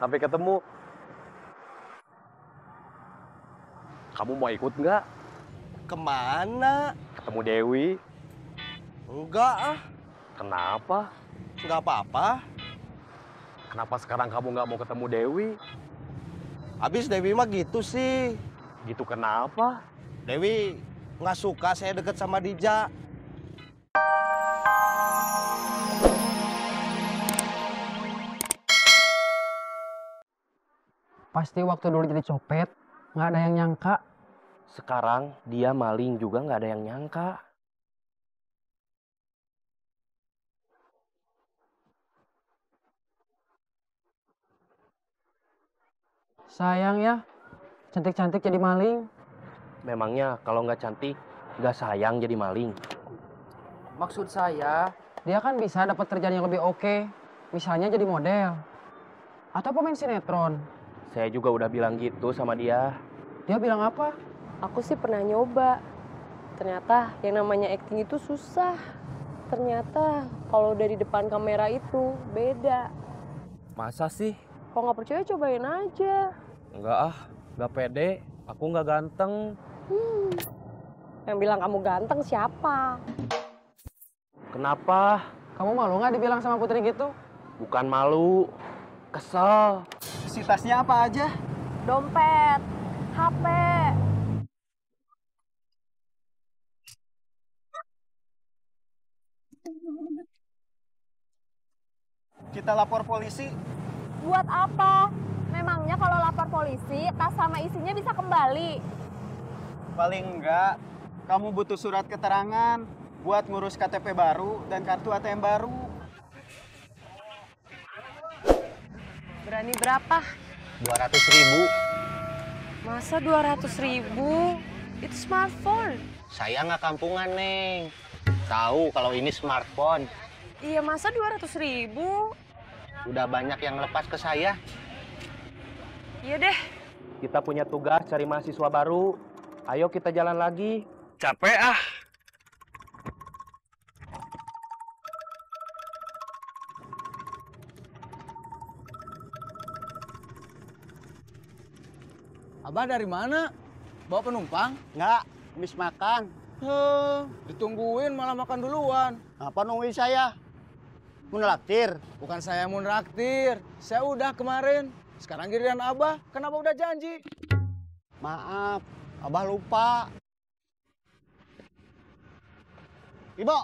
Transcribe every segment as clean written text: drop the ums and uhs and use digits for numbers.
Sampai ketemu. Kamu mau ikut nggak? Kemana? Ketemu Dewi. Enggak ah. Kenapa? Enggak apa-apa. Kenapa sekarang kamu nggak mau ketemu Dewi? Habis Dewi mah gitu sih. Gitu kenapa? Dewi nggak suka saya deket sama Dija. Pasti waktu dulu jadi copet, nggak ada yang nyangka. Sekarang dia maling juga nggak ada yang nyangka. Sayang ya, cantik-cantik jadi maling. Memangnya kalau nggak cantik, nggak sayang jadi maling. Maksud saya, dia kan bisa dapat kerjaan yang lebih oke. Misalnya jadi model. Atau pemain sinetron. Saya juga udah bilang gitu sama dia. Dia bilang apa? Aku sih pernah nyoba. Ternyata yang namanya acting itu susah. Ternyata kalau udah di depan kamera itu beda. Masa sih? Kalau nggak percaya cobain aja. Enggak ah, nggak pede. Aku nggak ganteng. Yang bilang kamu ganteng siapa? Kenapa? Kamu malu nggak dibilang sama Putri gitu? Bukan malu, kesel. Si tasnya apa aja? Dompet, HP. Kita lapor polisi. Buat apa? Memangnya kalau lapor polisi, tas sama isinya bisa kembali? Paling enggak, kamu butuh surat keterangan buat ngurus KTP baru dan kartu ATM baru. Berani berapa? 200.000. Masa 200.000? Itu smartphone. Saya nggak kampungan, Neng. Tahu kalau ini smartphone. Iya, masa 200.000? Udah banyak yang lepas ke saya. Iya deh. Kita punya tugas cari mahasiswa baru. Ayo kita jalan lagi. Capek ah. Abah dari mana? Bawa penumpang? Enggak, habis makan. Ditungguin malah makan duluan. Apa nungguin saya? Mau nelaktir? Bukan saya mau nraktir. Saya udah kemarin. Sekarang giliran Abah, kan Abah udah janji. Maaf, Abah lupa. Ibu,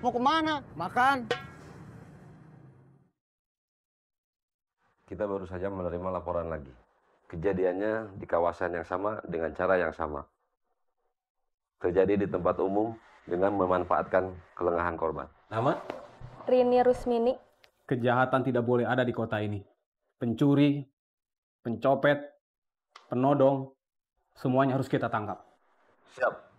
mau kemana? Makan. Kita baru saja menerima laporan lagi. Kejadiannya di kawasan yang sama dengan cara yang sama. Terjadi di tempat umum dengan memanfaatkan kelengahan korban. Nama? Rini Rusmini. Kejahatan tidak boleh ada di kota ini. Pencuri, pencopet, penodong, semuanya harus kita tangkap. Siap.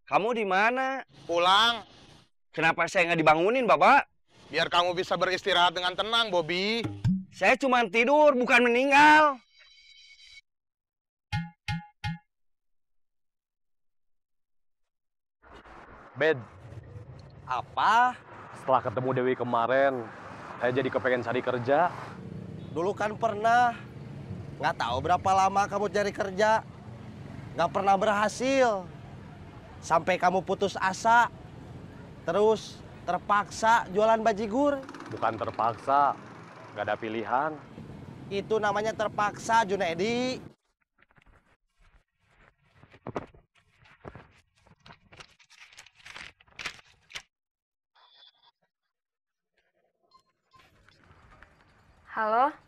Kamu di mana? Pulang, Kenapa saya nggak dibangunin, Bapak? biar kamu bisa beristirahat dengan tenang, Bobby. Saya cuma tidur, bukan meninggal. Bed, Apa? setelah ketemu Dewi kemarin, saya jadi kepengen cari kerja. Dulu kan pernah. Nggak tahu berapa lama kamu cari kerja. Nggak pernah berhasil. Sampai kamu putus asa. Terus terpaksa jualan bajigur. Bukan terpaksa, nggak ada pilihan. Itu namanya terpaksa, Junedi. Halo?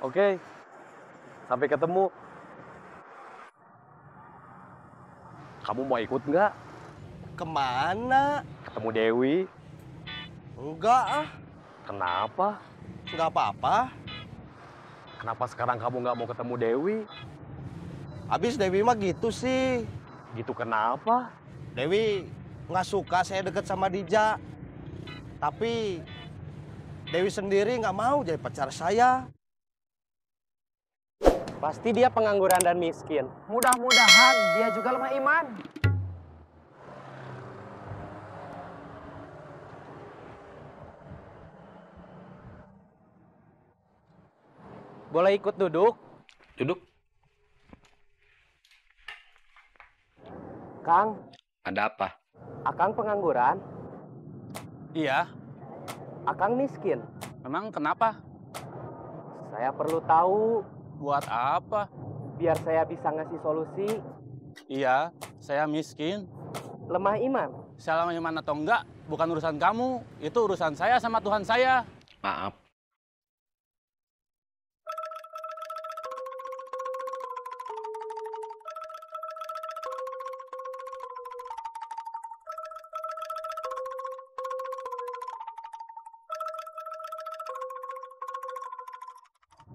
Oke, sampai ketemu. Kamu mau ikut nggak? Kemana? Ketemu Dewi. Enggak ah. Kenapa? Enggak apa-apa. Kenapa sekarang kamu nggak mau ketemu Dewi? Habis Dewi mah gitu sih. Gitu kenapa? Dewi nggak suka saya deket sama Dija. Tapi Dewi sendiri nggak mau jadi pacar saya. Pasti dia pengangguran dan miskin. Mudah-mudahan dia juga lemah iman. Boleh ikut duduk? Duduk. Kang, Ada apa? Akang pengangguran, Iya, Akang miskin. memang kenapa? Saya perlu tahu, Buat apa? biar saya bisa ngasih solusi. Iya, saya miskin. Lemah iman. Salah iman atau enggak, bukan urusan kamu. Itu urusan saya sama Tuhan saya. Maaf.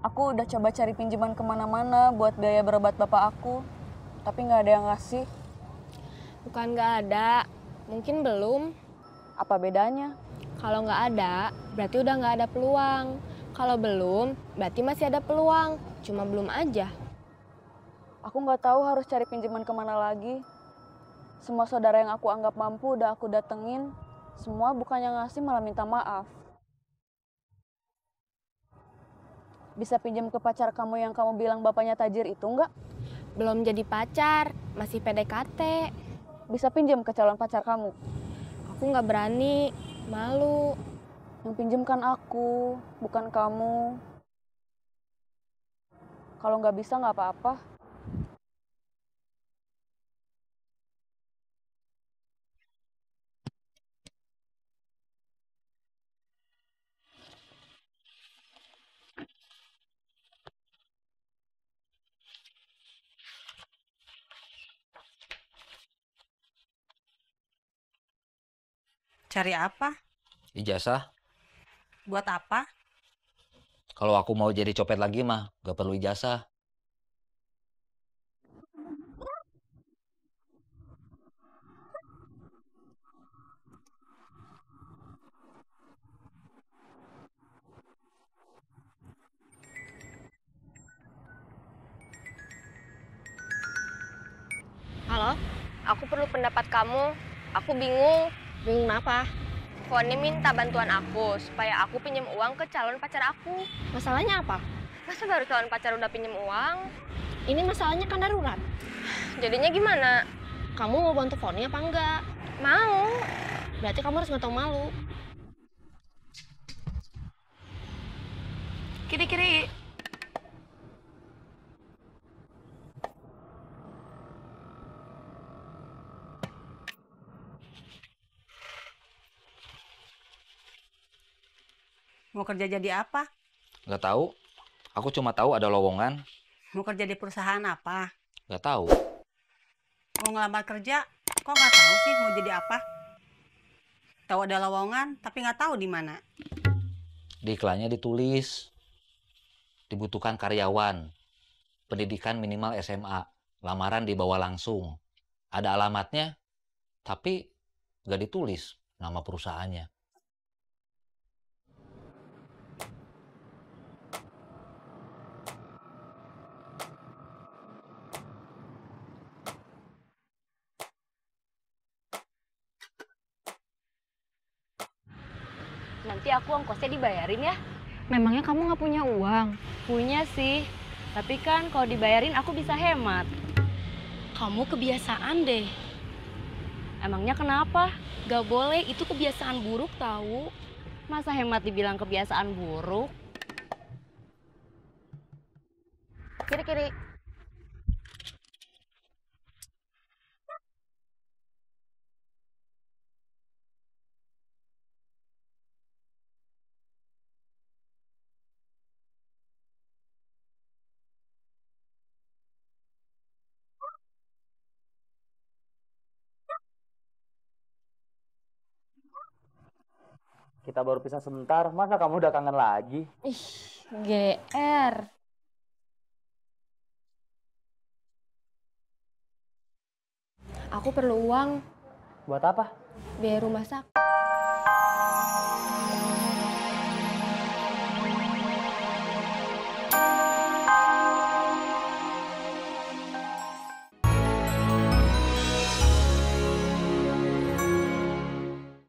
Aku udah coba cari pinjaman kemana-mana buat biaya berobat bapak aku, tapi nggak ada yang ngasih. Bukan nggak ada, mungkin belum. Apa bedanya? Kalau nggak ada, berarti udah nggak ada peluang. Kalau belum, berarti masih ada peluang. Cuma belum aja. Aku nggak tahu harus cari pinjaman kemana lagi. Semua saudara yang aku anggap mampu udah aku datengin. Semua bukannya ngasih malah minta maaf. Bisa pinjam ke pacar kamu yang kamu bilang bapaknya tajir itu nggak? Belum jadi pacar, masih PDKT. Bisa pinjam ke calon pacar kamu? Aku nggak berani, malu. Yang pinjam kan aku, bukan kamu. Kalau nggak bisa nggak apa-apa. Cari apa? Ijazah. Buat apa? Kalau aku mau jadi copet lagi mah, gak perlu ijazah. Halo, aku perlu pendapat kamu. Aku bingung. Bingung kenapa? Foni minta bantuan aku supaya aku pinjam uang ke calon pacar aku. Masalahnya apa? Masa baru calon pacar udah pinjam uang? Ini masalahnya kan darurat. Jadinya gimana? Kamu mau bantu Foni apa enggak? Mau. Berarti kamu harus nggak tahu malu. Kiri-kiri. Mau kerja jadi apa? Gak tahu. Aku cuma tahu ada lowongan. Mau kerja di perusahaan apa? Gak tahu. Mau ngelamar kerja, kok nggak tahu sih mau jadi apa? Tahu ada lowongan, tapi nggak tahu di mana. Di iklannya ditulis. Dibutuhkan karyawan. Pendidikan minimal SMA. Lamaran dibawa langsung. Ada alamatnya, tapi gak ditulis nama perusahaannya. Nanti aku ongkosnya dibayarin ya. Memangnya kamu nggak punya uang? Punya sih. Tapi kan kalau dibayarin aku bisa hemat. Kamu kebiasaan deh. Emangnya kenapa? Gak boleh, itu kebiasaan buruk tahu. Masa hemat dibilang kebiasaan buruk? Kiri-kiri. Kita baru pisah sebentar, masa kamu udah kangen lagi? Ih, GR. Aku perlu uang. Buat apa? Biaya rumah sakit.